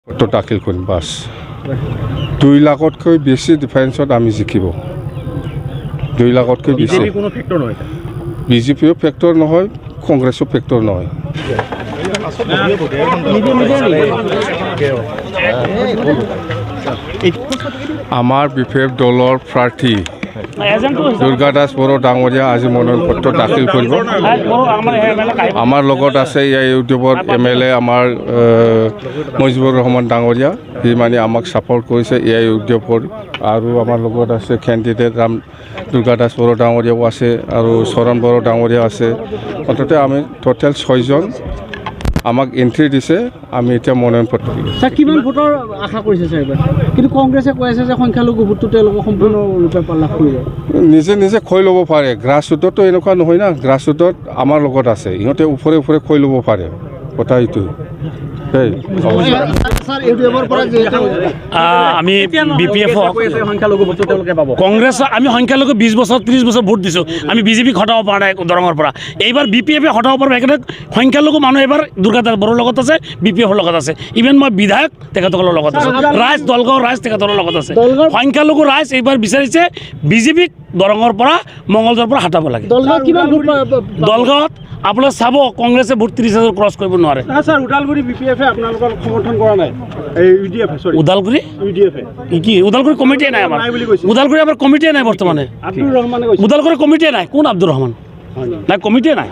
পত্ৰ দাখিল কৰিম বাছ 2 লাখতকৈ বেছি ডিফাৰেঞ্চত আমি জিকিব 2 লাখতকৈ বেছি কোনো ফেক্টৰ নহয় বিজেপিও ফেক্টৰ নহয় কংগ্ৰেছো ফেক্টৰ নহয় আমাৰ বিপেফ দলৰ প্ৰাৰ্থী দুৰ্গা দাস বড়ো ডাঙৰীয়া আজি মনোনয়ন পত্ৰ দাখিল কৰিব আমাৰ লগত আছে এই ইউটিউবৰ MLA আমাৰ মজিবুৰ ৰহমান ডাঙৰীয়া সি মানে আমাক ছাপোৰ্ট কৰিছে এই ইউটিউবৰ আৰু আমাৰ লগত আছে কেণ্ডিডেট দুৰ্গা দাস বড়ো ডাঙৰীয়াও আছে আৰু চৰণ বড়ো ডাঙৰীয়া আছে মুঠতে আমি টোটেল 6 জন আমাক এন্ট্ৰি দিছে আমি এতিয়া মনোনয়ন পত্ৰ স্যাৰ কিমান ভোটৰ আশা কৰিছে স্যাৰ এবাৰ কিন্তু কংগ্ৰেছে কৈ আছে যে সংখ্যালঘু ভোটটো তেওঁলোকে সম্পূৰ্ণৰূপে লাভ কৰিব নিজে নিজে খৈ ল'ব পাৰে গ্ৰাছ ৰুটতো এনেকুৱা নহয় না গ্ৰাছ ৰুটত আমাৰ লগত আছে ইহঁতে ওপৰে ওপৰে খৈ ল'ব পাৰে কথা এইটো আমি BPF কংগ্ৰেছ আমি সংখ্যালঘু 20 বছৰ 30 বছৰ ভোট দিছোঁ আমি বিজেপিক হটাব পৰা নাই দৰঙৰ পৰা এইবাৰ BPF হটাব পাৰিব একেবাৰে সংখ্যালঘু মানুহ এবাৰ দুৰ্গা দাস বড়োৰ লগত আছে BPF লগত আছে ইভেন মই বিধায়ক তেখেতসকলৰ লগত আছে ৰাইজ দলগাঁও ৰাইজ তেখেতসকলৰ লগত আছে সংখ্যালঘু ৰাইজ এইবাৰ বিচাৰিছে বিজেপিক দৰঙৰ পৰা মঙলদৈৰ পৰা হটাব লাগে দলগাঁৱত আপোনালোকে চাব কংগ্ৰেছে ভোট 30,000 ক্ৰছ কৰিব নোৱাৰে স্যাৰ ওদালগুৰি BPF আপোনালোকক সমৰ্থন কৰা নাই এই UDF সৰি ওদালগুৰি UDF কি ওদালগুৰি কমিটিয়ে নাই আমাৰ ওদালগুৰি আমাৰ কমিটিয়ে নাই বৰ্তমানে আব্দুৰ ৰহমানে কৈছে ওদালগুৰি কমিটিয়ে নাই কোন আব্দুৰ ৰহমান নাই কমিটিয়ে নাই